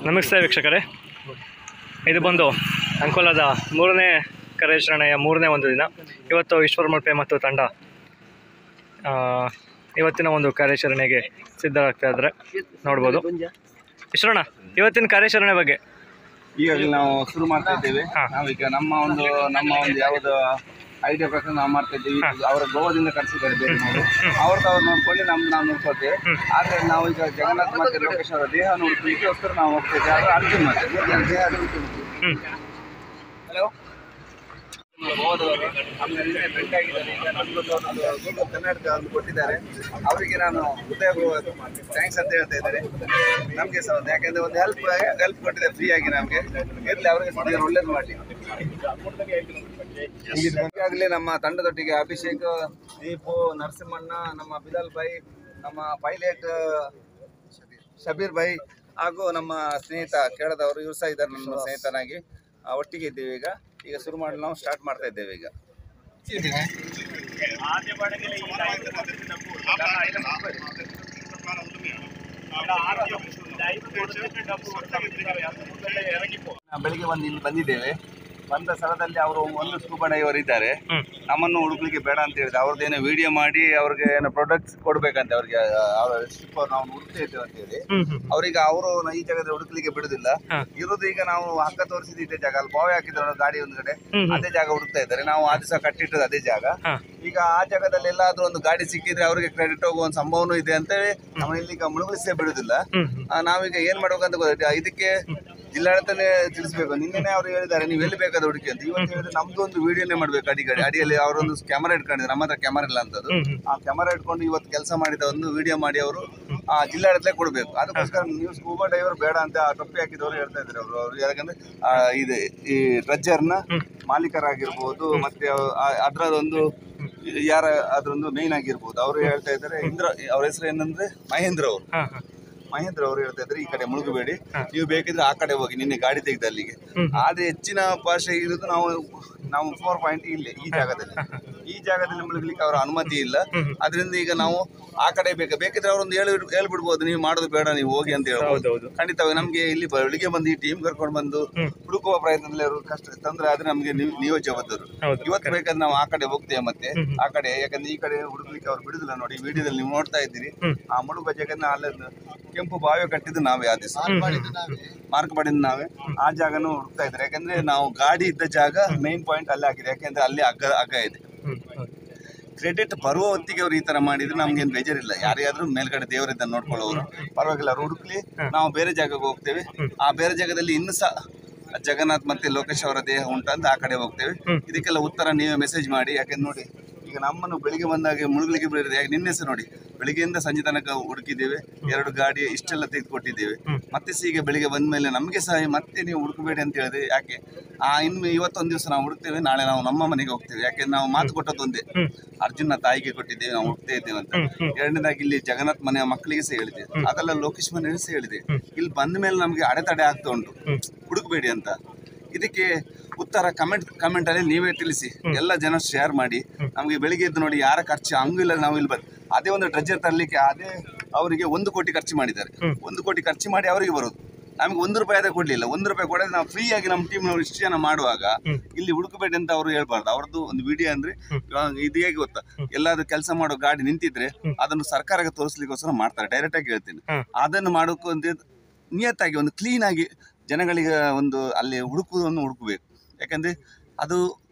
ನಮಸ್ತೆ ವೀಕ್ಷಕರೇ, ಇದು ಬಂದು ಅಂಕೋಲಾದ 3ನೇ ಕಾರ್ಯಾಚರಣೆಯ 3ನೇ ಒಂದು ದಿನ. ಇವತ್ತು ಈಶ್ವರ್ ಮಲ್ಪೆ ಮತ್ತು ತಂಡ ಇವತ್ತಿನ ಒಂದು ಕಾರ್ಯಾಚರಣೆಗೆ ಸಿದ್ಧರಾಗ್ತಾ ಇದ್ದಾರೆ. ನೋಡ್ಬೋದು. ಈಶ್ವರಣ್ಣ, ಇವತ್ತಿನ ಕಾರ್ಯಾಚರಣೆ ಬಗ್ಗೆ ಈಗಾಗಲೇ ನಾವು ಶುರು ಮಾಡ್ತಾ ಇದ್ದೇವೆ. ನಾವೀಗ ನಮ್ಮ ಒಂದು ಯಾವುದು ಐಡಿಯಾ ಪ್ರಕಾರ ನಾವು ಮಾಡ್ತಾ ಇದ್ದೀವಿ. ಅವರ ಗೋವಾದಿಂದ ಕರೆಸಿದ್ದಾರೆ ಬೇರೆ ಅವ್ರು ನೋಡ್ಕೊಂಡು ನಾವು ನೋಡ್ಕೊಳ್ತೇವೆ. ಆದರೆ ನಾವು ಈಗ ಜಗನ್ನಾಥ್ ಮತ್ತು ಲೋಕೇಶ್ ಅವರ ದೇಹ ನೋಡ್ಕೊಳ್ಳಿಕ್ಕೋಸ್ಕರ ನಾವು ಹೋಗ್ತಾ ಇದ್ದೇವೆ. ಆದರೆ ಅರ್ಜುನ್ ಮತ್ತೆ ದೇಹ ಹಲೋ ಗೋವಾದವರು ಆಮೇಲೆ ಫ್ರೆಂಡ್ ಆಗಿದ್ದಾರೆ. ಈಗ ನಮ್ಮದು ಕರ್ನಾಟಕ ಒಂದು ಕೊಟ್ಟಿದ್ದಾರೆ. ಅವರಿಗೆ ನಾನು ಹೃದಯಪೂರ್ವಕ ಥ್ಯಾಂಕ್ಸ್ ಅಂತ ಹೇಳ್ತಾ ಇದ್ದಾರೆ. ನಮಗೆ ಸಹ ಯಾಕೆಂದರೆ ಒಂದು ಹೆಲ್ಪ್ ಕೊಟ್ಟಿದೆ ಫ್ರೀಯಾಗಿ ನಮಗೆ. ಇರಲಿ, ಅವರಿಗೆ ಒಳ್ಳೇದು ಮಾಡಲಿ. ಈಗಾಗಲೇ ನಮ್ಮ ತಂಡದೊಟ್ಟಿಗೆ ಅಭಿಷೇಕ್, ದೀಪು, ನರಸಿಂಹಣ್ಣ, ನಮ್ಮ ಬಿಲಾಲ್ ಭಾಯ್, ನಮ್ಮ ಪೈಲಟ್ ಶಬೀರ್ ಭಾಯ್ ಹಾಗೂ ನಮ್ಮ ಸ್ನೇಹಿತ ಕೇಳದವರು, ಇವರು ಸಹ ಇದ್ದಾರೆ ನನ್ನ ಸ್ನೇಹಿತನಾಗಿ. ಒಟ್ಟಿಗೆ ಇದ್ದೇವೆ. ಈಗ ಶುರು ಮಾಡಲು ನಾವು ಸ್ಟಾರ್ಟ್ ಮಾಡ್ತಾ ಇದ್ದೇವೆ. ಈಗ ಬೆಳಿಗ್ಗೆ ಇಲ್ಲಿ ಬಂದಿದ್ದೇವೆ. ಬಂದ ಸ್ಥಳದಲ್ಲಿ ಅವರು ಒಂದು ಸ್ಕೂಬಾ ಡೈವರ್ ಇದ್ದಾರೆ. ನಮ್ಮನ್ನು ಹುಡುಕ್ಲಿಕ್ಕೆ ಬೇಡ ಅಂತ ಹೇಳಿದ್ರೆ ಅವ್ರದ್ದೇನೋ ವಿಡಿಯೋ ಮಾಡಿ ಅವ್ರಿಗೆ ಏನೋ ಪ್ರಾಡಕ್ಟ್ಸ್ ಕೊಡ್ಬೇಕಂತೆ. ಅವ್ರಿಗೆ ನಾವು ಹುಡುಕ್ತಾ ಇದ್ದೇವೆ ಅಂತ ಹೇಳಿ ಅವ್ರಿಗೆ ಅವರು ಈ ಜಾಗದಲ್ಲಿ ಹುಡುಕ್ಲಿಕ್ಕೆ ಬಿಡುದಿಲ್ಲ. ಇರೋದು ಈಗ ನಾವು ಹಗ್ಗ ತೋರಿಸಿದ ಇದೇ ಜಾಗ, ಅಲ್ಲಿ ಬಾವಿ ಹಾಕಿದ್ರು ಗಾಡಿ ಒಂದು ಕಡೆ, ಅದೇ ಜಾಗ ಹುಡುಕ್ತಾ ಇದ್ದಾರೆ. ನಾವು ಆ ದಿವಸ ಕಟ್ಟಿಟ್ಟದ್ದು ಅದೇ ಜಾಗ. ಈಗ ಆ ಜಾಗದಲ್ಲಿ ಎಲ್ಲಾದ್ರೂ ಒಂದು ಗಾಡಿ ಸಿಕ್ಕಿದ್ರೆ ಅವರಿಗೆ ಕ್ರೆಡಿಟ್ ಹೋಗುವ ಒಂದು ಸಂಭವನೂ ಇದೆ ಅಂತೇಳಿ ನಮ್ಮ ಇಲ್ಲಿಗ ಮುಳುಗಿಸೇ ಬಿಡುದಿಲ್ಲ. ನಾವೀಗ ಏನ್ ಮಾಡ್ಬೇಕಂತ ಗೊತ್ತಿಲ್ಲ. ಇದಕ್ಕೆ ಜಿಲ್ಲಾಡಳಿತನೇ ತಿಳಿಸ್ಬೇಕು. ನಿನ್ನೆ ಅವರು ಹೇಳಿದ್ದಾರೆ ನೀವು ಎಲ್ಲಿ ಬೇಕಾದ ಹುಡುಕಿ ಅಂತ. ಇವತ್ತು ಹೇಳಿದ್ರೆ ನಮ್ದು ಒಂದು ವಿಡಿಯೋನೇ ಮಾಡ್ಬೇಕು. ಅಡಿಯಲ್ಲಿ ಅವರೊಂದು ಕ್ಯಾಮರಾ ಇಟ್ಕೊಂಡಿದ್ದಾರೆ. ನಮ್ಮ ಹತ್ರ ಕ್ಯಾಮರಾ ಇಲ್ಲ ಅಂತದ್ದು. ಆ ಕ್ಯಾಮರಾ ಇಟ್ಕೊಂಡು ಇವತ್ತು ಕೆಲಸ ಮಾಡಿದ ಒಂದು ವಿಡಿಯೋ ಮಾಡಿ ಅವರು ಆ ಜಿಲ್ಲಾಡಳಿತ ಕೊಡ್ಬೇಕು. ಅದಕ್ಕೋಸ್ಕರ ನೀವು ಸ್ಕೂಬಾ ಡೈವರ್ ಬೇಡ ಅಂತ ಟೊಪ್ಪಿ ಹಾಕಿದವರು ಹೇಳ್ತಾ ಇದ್ದಾರೆ. ಅವರು ಯಾಕಂದ್ರೆ ಇದು ಈ ಡ್ರಜ್ಜರ್ನ ಮಾಲೀಕರಾಗಿರ್ಬೋದು, ಮತ್ತೆ ಅದರದೊಂದು ಅದರೊಂದು ಮೇನ್ ಆಗಿರ್ಬೋದು. ಅವರು ಹೇಳ್ತಾ ಇದ್ದಾರೆ. ಅವ್ರ ಹೆಸರು ಏನಂದ್ರೆ ಮಹೇಂದ್ರ ಅವರು ಹೇಳ್ತಾ ಇದ್ರೆ ಈ ಕಡೆ ಮುಳುಗಬೇಡಿ, ನೀವು ಬೇಕಿದ್ರೆ ಆ ಕಡೆ ಹೋಗಿ, ನಿನ್ನೆ ಗಾಡಿ ತೆಗೆದ ಅಲ್ಲಿಗೆ. ಆದ್ರೆ ಹೆಚ್ಚಿನ ಭಾಷೆ ಇರೋದು ನಾವು 4 ಪಾಯಿಂಟ್ ಇಲ್ಲೇ ಈ ಜಾಗದಲ್ಲಿ ಮುಳುಗಲಿಕ್ಕೆ ಅವರ ಅನುಮತಿ ಇಲ್ಲ. ಅದರಿಂದ ಈಗ ನಾವು ಆ ಕಡೆ ಬೇಕಿದ್ರೆ ಅವರೊಂದು ಹೇಳ್ಬಿಡ್ಬೋದು, ನೀವು ಮಾಡೋದು ಬೇಡ, ನೀವು ಹೋಗಿ ಅಂತ ಹೇಳ್ಬೋದು. ಖಂಡಿತವಾಗಿ ನಮ್ಗೆ ಇಲ್ಲಿ ಬೆಳಿಗ್ಗೆ ಬಂದು ಈ ಟೀಮ್ ಕರ್ಕೊಂಡು ಬಂದು ಹುಡುಕುವ ಪ್ರಯತ್ನದಲ್ಲಿ ಅವರು ಕಷ್ಟ ತೊಂದರೆ ಆದ್ರೆ ನಮ್ಗೆ ನೀವೇ ಜವಾಬ್ದಾರು. ಇವತ್ತು ಬೇಕಾದ್ರೆ ನಾವು ಆ ಕಡೆ ಹೋಗ್ತೇವೆ. ಮತ್ತೆ ಆ ಕಡೆ ಯಾಕಂದ್ರೆ ಈ ಕಡೆ ಹುಡುಕ್ಲಿಕ್ಕೆ ಅವ್ರು ಬಿಡುದಿಲ್ಲ. ನೋಡಿ ವಿಡಿಯೋದಲ್ಲಿ ನೀವು ನೋಡ್ತಾ ಇದ್ದೀರಿ. ಆ ಮುಳುಗುವ ಜಾಗನ ಅಲ್ಲ ಕೆಂಪು ಬಾವಿ ಕಟ್ಟಿದ್ದು ನಾವೇ, ಆ ದಿವಸ ಮಾರ್ಕ್ ಮಾಡಿದ್ದು ನಾವೇ. ಆ ಜಾಗನೂ ಹುಡುಕ್ತಾ ಇದ್ದಾರೆ. ಯಾಕಂದ್ರೆ ನಾವು ಗಾಡಿ ಇದ್ದ ಜಾಗ ಮೇನ್ ಪಾಯಿಂಟ್ ಅಲ್ಲೇ ಹಾಕಿದೆ. ಯಾಕಂದ್ರೆ ಅಲ್ಲಿ ಹಗ್ಗ ಇದೆ. ಕ್ರೆಡಿಟ್ ಬರುವ ಹೊತ್ತಿಗೆ ಅವ್ರು ಈ ತರ ಮಾಡಿದ್ರೆ ನಮ್ಗೇನು ಬೇಜಾರಿಲ್ಲ. ಯಾರಿಗಾದ್ರೂ ಮೇಲ್ಗಡೆ ದೇವರಿದ್ದ ನೋಡ್ಕೊಳ್ಳೋರು ಪರವಾಗಿಲ್ಲ, ಅವ್ರು ಹುಡುಕ್ಲಿ. ನಾವು ಬೇರೆ ಜಾಗಕ್ಕೆ ಹೋಗ್ತೇವೆ. ಆ ಬೇರೆ ಜಾಗದಲ್ಲಿ ಇನ್ನೂ ಸಹ ಜಗನ್ನಾಥ್ ಮತ್ತೆ ಲೋಕೇಶ್ ಅವರ ದೇಹ ಉಂಟಂತ ಆ ಕಡೆ ಹೋಗ್ತೇವೆ. ಇದಕ್ಕೆಲ್ಲ ಉತ್ತರ ನೀವೇ ಮೆಸೇಜ್ ಮಾಡಿ. ಯಾಕಂದ್ರೆ ನೋಡಿ, ಈಗ ನಮ್ಮನ್ನು ಬೆಳಿಗ್ಗೆ ಬಂದಾಗೆ ಮುಳುಗಲಿಕ್ಕೆ ಬಿಡಿದ್ರೆ, ಯಾಕೆ ನಿನ್ನೆ ಸಹ ನೋಡಿ ಬೆಳಿಗ್ಗೆಯಿಂದ ಸಂಜೆ ತನಕ ಹುಡುಕಿದ್ದೇವೆ. 2 ಗಾಡಿ ಇಷ್ಟೆಲ್ಲ ತೆಗೆದುಕೊಟ್ಟಿದ್ದೇವೆ. ಮತ್ತೆ ಈಗ ಬೆಳಿಗ್ಗೆ ಬಂದ ಮೇಲೆ ನಮಗೆ ಸಹ ಮತ್ತೆ ನೀವು ಹುಡುಕಬೇಡಿ ಅಂತ ಹೇಳಿದ್ರೆ ಯಾಕೆ? ಇನ್ನು ಇವತ್ತೊಂದು ದಿವಸ ನಾವು ಹುಡುಕ್ತೇವೆ, ನಾಳೆ ನಾವು ನಮ್ಮ ಮನೆಗೆ ಹೋಗ್ತೇವೆ. ಯಾಕೆಂದ್ರೆ ನಾವು ಮಾತು ಕೊಟ್ಟದ್ದು ಒಂದೇ, ಅರ್ಜುನ್ನ ತಾಯಿಗೆ ಕೊಟ್ಟಿದ್ದೇವೆ, ನಾವು ಹುಡುಕ್ತಾ ಇದ್ದೇವೆ ಅಂತ. ಎರಡನೇದಾಗಿ ಇಲ್ಲಿ ಜಗನ್ನಾಥ್ ಮನೆಯ ಮಕ್ಕಳಿಗೆ ಸಹ ಹೇಳಿದೆ, ಅದೆಲ್ಲ ಲೋಕೇಶ್ ಮನೆಗೆ ಸಹ ಹೇಳಿದೆ. ಇಲ್ಲಿ ಬಂದ ಮೇಲೆ ನಮಗೆ ಅಡೆತಡೆ ಆಗ್ತಾ ಉಂಟು, ಹುಡುಕಬೇಡಿ ಅಂತ. ಇದಕ್ಕೆ ಉತ್ತರ ಕಮೆಂಟ್ ಅಲ್ಲಿ ನೀವೇ ತಿಳಿಸಿ. ಎಲ್ಲ ಜನ ಶೇರ್ ಮಾಡಿ. ನಮಗೆ ಬೆಳಿಗ್ಗೆ ಎದ್ದು ನೋಡಿ, ಯಾರ ಖರ್ಚು ಹಂಗೂ ಇಲ್ಲ. ನಾವು ಇಲ್ಲಿ ಅದೇ ಒಂದು ಡ್ರಜ್ಜರ್ ತರಲಿಕ್ಕೆ ಅದೇ ಅವರಿಗೆ 1 ಕೋಟಿ ಖರ್ಚು ಮಾಡಿದ್ದಾರೆ. 1 ಕೋಟಿ ಖರ್ಚು ಮಾಡಿ ಅವರಿಗೆ ಬರೋದು, ನಮಗೆ 1 ರೂಪಾಯಿ ಅದೇ ಕೊಡ್ಲಿಲ್ಲ. 1 ರೂಪಾಯಿ ಕೊಡೋದು ನಾವು ಫ್ರೀ ಆಗಿ ನಮ್ಮ ಟೀಮ್ನವರು ಇಷ್ಟು ಜನ ಮಾಡುವಾಗ ಇಲ್ಲಿ ಹುಡುಕಬೇಡಿ ಅಂತ ಅವರು ಹೇಳ್ಬಾರ್ದು. ಅವ್ರದ್ದು ಒಂದು ವಿಡಿಯೋ ಅಂದ್ರೆ ಇದು ಹೇಗೆ ಗೊತ್ತಾ, ಎಲ್ಲಾದ್ರೂ ಕೆಲಸ ಮಾಡೋ ಗಾಡಿ ನಿಂತಿದ್ರೆ ಅದನ್ನು ಸರ್ಕಾರಕ್ಕೆ ತೋರಿಸ್ಲಿಕ್ಕೋಸ್ಕರ ಮಾಡ್ತಾರೆ. ಡೈರೆಕ್ಟ್ ಆಗಿ ಹೇಳ್ತೀನಿ, ಅದನ್ನು ಮಾಡೋಕ್ಕೂ ಒಂದು ನಿಯತ್ತಾಗಿ ಒಂದು ಕ್ಲೀನ್ ಆಗಿ ಜನಗಳಿಗೆ ಒಂದು ಅಲ್ಲಿ ಹುಡುಕುವುದನ್ನು ಹುಡುಕಬೇಕು. ಯಾಕಂದ್ರೆ ಅದು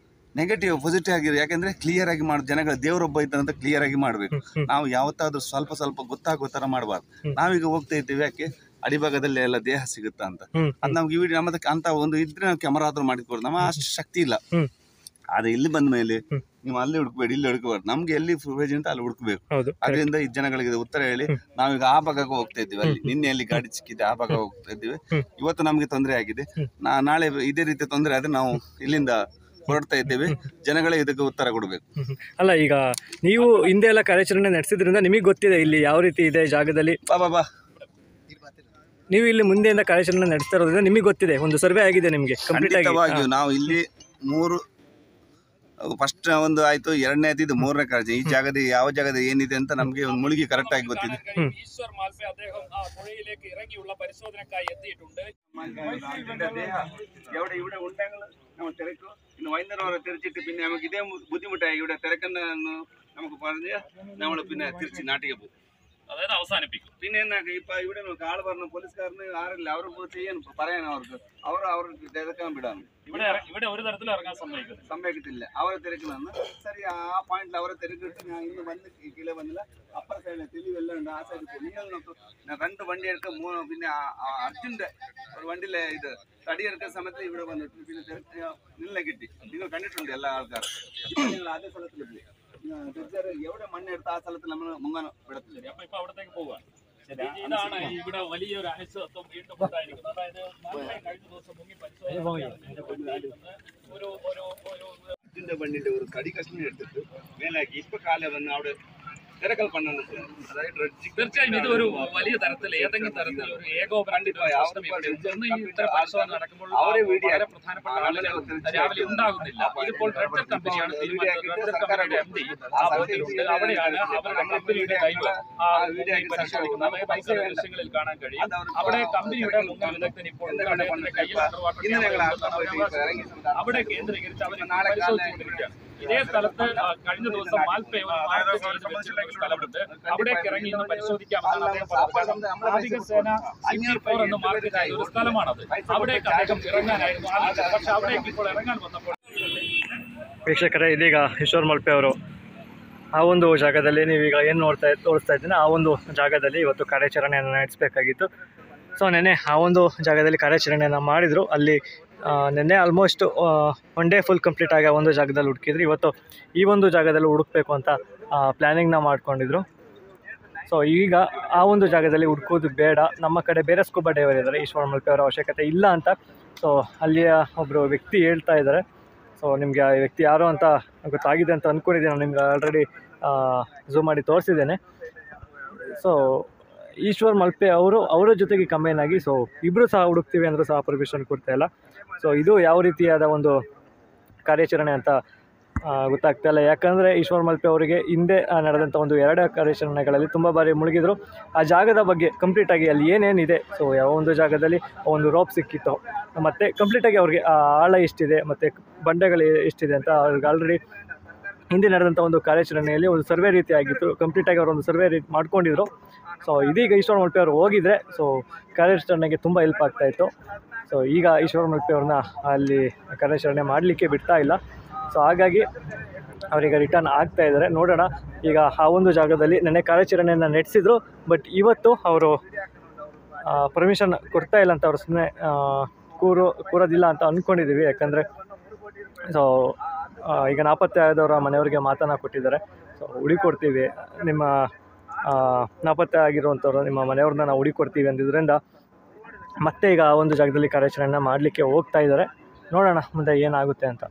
ನೆಗೆಟಿವ್ ಪಾಸಿಟಿವ್ ಆಗಿರೋ. ಯಾಕಂದ್ರೆ ಕ್ಲಿಯರ್ ಆಗಿ ಮಾಡೋ ಜನಗಳ ದೇವರೊಬ್ಬ ಇದ್ದಂತ ಕ್ಲಿಯರ್ ಆಗಿ ಮಾಡಬೇಕು. ನಾವು ಯಾವತ್ತಾದ್ರೂ ಸ್ವಲ್ಪ ಗೊತ್ತಾಗೋ ತರ ಮಾಡಬಾರ್ದು. ನಾವೀಗ ಹೋಗ್ತಾ ಇದ್ದೇವೆ, ಯಾಕೆ ಅಡಿಭಾಗದಲ್ಲಿ ಎಲ್ಲ ದೇಹ ಸಿಗುತ್ತಾ ಅಂತ. ಅದು ನಮ್ಗೆ ವಿಡಿಯೋ ನಮ್ಮದಕ್ಕೆ ಅಂತ ಒಂದು ಇದ್ರೆ ನಾವು ಕ್ಯಾಮರಾ ಆದ್ರೂ ಮಾಡಿಕೊಡು. ನಮ್ಮ ಅಷ್ಟು ಶಕ್ತಿ ಇಲ್ಲ. ಆದ್ರೆ ಇಲ್ಲಿ ಬಂದ ಮೇಲೆ ನೀವು ಅಲ್ಲಿ ಹುಡುಕಬೇಡಿ, ಇಲ್ಲಿ ಹುಡುಕಬಾರ್ದು. ನಮ್ಗೆ ಎಲ್ಲಿ ಪ್ರಯೋಜನ ಅಂತ ಅಲ್ಲಿ ಹುಡುಕಬೇಕು. ಅದರಿಂದ ಈ ಜನಗಳಿಗೆ ಉತ್ತರ ಹೇಳಿ ನಾವೀಗ ಆ ಭಾಗಕ್ಕೆ ಹೋಗ್ತಾ ಇದ್ದೀವಿ. ಅಲ್ಲಿ ನಿನ್ನೆ ಅಲ್ಲಿ ಗಾಡಿ ಸಿಕ್ಕಿದೆ, ಆ ಭಾಗ ಹೋಗ್ತಾ ಇದ್ದೀವಿ. ಇವತ್ತು ನಮ್ಗೆ ತೊಂದರೆ ಆಗಿದೆ. ನಾಳೆ ಇದೇ ರೀತಿ ತೊಂದರೆ ಆದ್ರೆ ನಾವು ಇಲ್ಲಿಂದ ಹೊರಡ್ತಾ ಇದ್ದೇವೆ. ಜನಗಳೇ ಇದಕ್ಕೆ ಉತ್ತರ ಕೊಡಬೇಕು. ಅಲ್ಲ, ಈಗ ನೀವು ಹಿಂದೆ ಎಲ್ಲ ಕಾರ್ಯಾಚರಣೆ ನಡೆಸಿದ್ರಿಂದ ನಿಮಗೆ ಗೊತ್ತಿದೆ ಇಲ್ಲಿ ಯಾವ ರೀತಿ ಇದೆ ಜಾಗದಲ್ಲಿ. ನೀವು ಇಲ್ಲಿ ಮುಂದೆಯಿಂದ ಕಾರ್ಯಾಚರಣೆ ನಡೆಸ್ತಾ ಇರೋದ್ರಿಂದ ನಿಮಗೆ ಗೊತ್ತಿದೆ, ಒಂದು ಸರ್ವೆ ಆಗಿದೆ ನಿಮಗೆ ಕಂಪ್ಲೀಟ್ ಆಗಿ. ನಾವು ಇಲ್ಲಿ ಫಸ್ಟ್ ಒಂದು ಆಯ್ತು, ಎರಡನೇ ಆಯ್ತು, ಇದು ಮೂರನೇ ಕಾರ್ಯಾಚರಣೆ. ಈ ಜಾಗದ ಯಾವ ಜಾಗದ ಏನಿದೆ ಅಂತ ನಮಗೆ ಒಂದು മുഴുകി ಕರೆಕ್ಟ್ ಆಗಿ ಗೊತ್ತಿದೆ. ഈശ്വർ മാൽപ്പെ അദ്ദേഹം ആ പുഴയിലേക്ക് ഇറങ്ങിയുള്ള പരിശോധനക്കായി എത്തിയിട്ടുണ്ട്. ഇവിടെ ഉണ്ടെങ്കിൽ നമ്മൾ തിരക്കും. ഇന്ന് വൈകുന്നേരം വരെ തിരിച്ചിട്ട് പിന്നെ നമുക്ക് ഇതേ ബുദ്ധിമുട്ടായി. ഇവിടെ തിരക്കുന്ന നമുക്ക് പറഞ്ഞ് നമ്മൾ പിന്നെ തിരിച്ച് നാട്ടിലേക്ക് പോകും, അതായത് അവസാനിപ്പിക്കും. പിന്നെ എന്നാ ഇപ്പൊ ഇവിടെ ആള് പറഞ്ഞു പോലീസുകാരന് ആരില്ല, അവർക്ക് ചെയ്യാൻ പറയാൻ അവർക്ക് തിരക്കാൻ വിടാണ്. ഇവിടെ ഒരു തരത്തിലും ഇറങ്ങാൻ സമ്മതിക്കത്തില്ല. അവരെ തിരക്കുന്നെന്ന് സരി. ആ പോയിന്റിൽ അവരെ തിരക്കിട്ട് ഞാൻ ഇന്ന് വന്ന് കീഴെ വന്നില്ല. അപ്പുറ സൈഡിൽ തെളിവെല്ലാം ഉണ്ട്, ആ സൈഡിൽ പോയി. നിങ്ങൾ നോക്കും, ഞാൻ 2 വണ്ടി എടുക്ക, പിന്നെ അർജുന്റെ ഒരു വണ്ടിയിലെ ഇത് തടിയെടുക്കുന്ന സമയത്ത് ഇവിടെ വന്നിട്ട് പിന്നെ നിന്നെ കിട്ടി. നിങ്ങൾ കണ്ടിട്ടുണ്ട് എല്ലാ ആൾക്കാരും. നിങ്ങൾ അതേ സ്ഥലത്തിൽ പോയി എവിടെ മണ്ണെടുത്ത് ആ സ്ഥലത്ത് നമ്മൾ മുങ്ങാൻ വിടത്തില്ല. അപ്പൊ ഇപ്പൊ അവിടത്തേക്ക് പോവാ. ഇതാണ് ഇവിടെ വലിയൊരു അനിശ്ചിതത്വം വീണ്ടും ഉണ്ടായിരിക്കുന്നത്. അതായത് കഴിഞ്ഞ ദിവസം മുങ്ങി അർജുന്റെ വണ്ടിന്റെ ഒരു കടി കഷ്ണം എടുത്തിട്ട് മേലാക്കി ഇപ്പൊ കാലം വന്ന് അവിടെ തിരക്കൽ പണ്ണുന്നു. അതായത് തീർച്ചയായും ഇത് ഒരു വലിയ തരത്തിൽ ഏതെങ്കിലും തരത്തിൽ ഒരു ഏകോപനത്തിന്റെ നടക്കുമ്പോൾ അവരെ വീഡിയോ വളരെ പ്രധാനപ്പെട്ട ആളുകൾ രാവിലെ ഉണ്ടാകുന്നില്ല. ഇതിപ്പോൾ റെഡ് കമ്പനിയാണ് തീരുമാനിച്ചത്. MD ആ ബോട്ടിലുണ്ട്. അവിടെയാണ് അവരുടെ കമ്പനിയുടെ കൈകൾ പരിശോധിക്കുന്നത്. അതായത് അവസര ദൃശ്യങ്ങളിൽ കാണാൻ കഴിയും. അവിടെ കമ്പനിയുടെ മുങ്ങൽ വിദഗ്ധൻ ഇപ്പോൾ കയ്യിൽ അവിടെ കേന്ദ്രീകരിച്ച് അവർ പരിശോധിച്ചുകൊണ്ടിരിക്കുകയാണ്. ഇതേ സ്ഥലത്ത് കഴിഞ്ഞ ദിവസം മാൽപ്പെ സ്ഥലമുണ്ട്. അവിടേക്ക് ഇറങ്ങി ഇന്ന് പരിശോധിക്കാമെന്നാണ് അദ്ദേഹം പറഞ്ഞത്. നാവികസേന എന്ന് മാർക്ക് ചെയ്ത ഒരു സ്ഥലമാണത്. അവിടേക്ക് അദ്ദേഹം ഇറങ്ങാനായിരുന്നു ആലോചിച്ചത്. പക്ഷെ അവിടേക്ക് ഇപ്പോൾ ഇറങ്ങാൻ വന്നപ്പോൾ ವೀಕ್ಷಕರೇ, ಇದೀಗ ಈಶ್ವರ್ ಮಲ್ಪೆ ಅವರು ಆ ಒಂದು ಜಾಗದಲ್ಲಿ ನೀವೀಗ ಏನು ತೋರಿಸ್ತಾ ಇದ್ದೀನಿ, ಆ ಒಂದು ಜಾಗದಲ್ಲಿ ಇವತ್ತು ಕಾರ್ಯಾಚರಣೆಯನ್ನು ನಡೆಸಬೇಕಾಗಿತ್ತು. ಸೊ ನೆನ್ನೆ ಆ ಒಂದು ಜಾಗದಲ್ಲಿ ಕಾರ್ಯಾಚರಣೆಯನ್ನು ಮಾಡಿದರು. ಅಲ್ಲಿ ನೆನ್ನೆ ಆಲ್ಮೋಸ್ಟ್ 1 ಡೇ ಫುಲ್ ಕಂಪ್ಲೀಟ್ ಆಗಿ ಒಂದು ಜಾಗದಲ್ಲಿ ಹುಡುಕಿದ್ರು. ಇವತ್ತು ಈ ಒಂದು ಜಾಗದಲ್ಲಿ ಹುಡುಕಬೇಕು ಅಂತ ಪ್ಲ್ಯಾನಿಂಗ್ನ ಮಾಡ್ಕೊಂಡಿದ್ರು. ಸೊ ಈಗ ಆ ಒಂದು ಜಾಗದಲ್ಲಿ ಹುಡುಕೋದು ಬೇಡ, ನಮ್ಮ ಕಡೆ ಬೇರೆ ಸ್ಕೂಬಾ ಡೈವರ್ ಇದ್ದಾರೆ, ಈಶ್ವರ್ ಮಲ್ಪೆ ಅವರ ಅವಶ್ಯಕತೆ ಇಲ್ಲ ಅಂತ. ಸೊ ಅಲ್ಲಿಯ ಒಬ್ಬರು ವ್ಯಕ್ತಿ ಹೇಳ್ತಾ ಇದ್ದಾರೆ. ಸೊ ನಿಮಗೆ ಆ ವ್ಯಕ್ತಿ ಯಾರು ಅಂತ ಗೊತ್ತಾಗಿದೆ ಅಂತ ಅಂದ್ಕೊಂಡಿದ್ದೀನಿ. ನಾನು ನಿಮ್ಗೆ ಆಲ್ರೆಡಿ ಝೂಮ್ ಮಾಡಿ ತೋರಿಸಿದ್ದೇನೆ. ಸೊ ಈಶ್ವರ್ ಮಲ್ಪೆ ಅವರ ಜೊತೆಗೆ ಕಂಬೈನ್ ಆಗಿ ಸೊ ಇಬ್ಬರು ಸಹ ಹುಡುಕ್ತೀವಿ ಅಂದರೂ ಸಹ ಪರ್ಮಿಷನ್ ಕೊಡ್ತಾ ಇಲ್ಲ. ಸೊ ಇದು ಯಾವ ರೀತಿಯಾದ ಒಂದು ಕಾರ್ಯಾಚರಣೆ ಅಂತ ಗೊತ್ತಾಗ್ತಾ ಇಲ್ಲ. ಯಾಕಂದರೆ ಈಶ್ವರ್ ಮಲ್ಪೆ ಅವರಿಗೆ ಹಿಂದೆ ನಡೆದಂಥ ಒಂದು 2 ಕಾರ್ಯಾಚರಣೆಗಳಲ್ಲಿ ತುಂಬ ಬಾರಿ ಮುಳುಗಿದ್ರು. ಆ ಜಾಗದ ಬಗ್ಗೆ ಕಂಪ್ಲೀಟಾಗಿ ಅಲ್ಲಿ ಏನೇನಿದೆ, ಸೊ ಯಾವ ಒಂದು ಜಾಗದಲ್ಲಿ ಒಂದು ರೋಪ್ ಸಿಕ್ಕಿತ್ತು, ಮತ್ತು ಕಂಪ್ಲೀಟಾಗಿ ಅವ್ರಿಗೆ ಆ ಆಳ ಎಷ್ಟಿದೆ ಮತ್ತು ಬಂಡೆಗಳು ಎಷ್ಟಿದೆ ಅಂತ ಅವ್ರಿಗೆ ಆಲ್ರೆಡಿ ಹಿಂದೆ ನಡೆದಂಥ ಒಂದು ಕಾರ್ಯಾಚರಣೆಯಲ್ಲಿ ಒಂದು ಸರ್ವೆ ರೀತಿ ಆಗಿತ್ತು. ಕಂಪ್ಲೀಟಾಗಿ ಅವರೊಂದು ಸರ್ವೆ ರೀತಿ ಮಾಡ್ಕೊಂಡಿದ್ರು. ಸೊ ಇದೀಗ ಈಶ್ವರ್ ಮಲ್ಪೆ ಅವರು ಹೋಗಿದ್ರೆ ಸೊ ಕಾರ್ಯಾಚರಣೆಗೆ ತುಂಬ ಹೆಲ್ಪ್ ಆಗ್ತಾಯಿತ್ತು. ಸೊ ಈಗ ಈಶ್ವರ್ ಮಲ್ಪೆ ಅವ್ರನ್ನ ಅಲ್ಲಿ ಕಾರ್ಯಾಚರಣೆ ಮಾಡಲಿಕ್ಕೆ ಬಿಡ್ತಾ ಇಲ್ಲ. ಸೊ ಹಾಗಾಗಿ ಅವರೀಗ ರಿಟರ್ನ್ ಆಗ್ತಾ ಇದ್ದಾರೆ. ನೋಡೋಣ, ಈಗ ಆ ಒಂದು ಜಾಗದಲ್ಲಿ ನೆನ್ನೆ ಕಾರ್ಯಾಚರಣೆಯನ್ನು ನಡೆಸಿದ್ರು. ಬಟ್ ಇವತ್ತು ಅವರು ಪರ್ಮಿಷನ್ ಕೊಡ್ತಾ ಇಲ್ಲ ಅಂತ ಅವ್ರು ಸುಮ್ಮನೆ ಕೂರೋದಿಲ್ಲ ಅಂತ ಅಂದ್ಕೊಂಡಿದ್ದೀವಿ. ಯಾಕಂದರೆ ಸೊ ಈಗ ನಾಪತ್ತೆ ಆದವರ ಮನೆಯವರಿಗೆ ಮಾತನ್ನು ಕೊಟ್ಟಿದ್ದಾರೆ. ಸೊ ಹುಡುಕೊಡ್ತೀವಿ, ನಿಮ್ಮ ನಾಪತ್ತೆ ಆಗಿರುವಂಥವ್ರು ನಿಮ್ಮ ಮನೆಯವ್ರನ್ನ ನಾವು ಹುಡುಕೊಡ್ತೀವಿ ಅಂದಿದ್ದರಿಂದ ಮತ್ತೆ ಈಗ ಆ ಒಂದು ಜಾಗದಲ್ಲಿ ಕಾರ್ಯಾಚರಣೆಯನ್ನು ಮಾಡಲಿಕ್ಕೆ ಹೋಗ್ತಾ ಇದ್ದಾರೆ. ನೋಡೋಣ ಮುಂದೆ ಏನಾಗುತ್ತೆ ಅಂತ.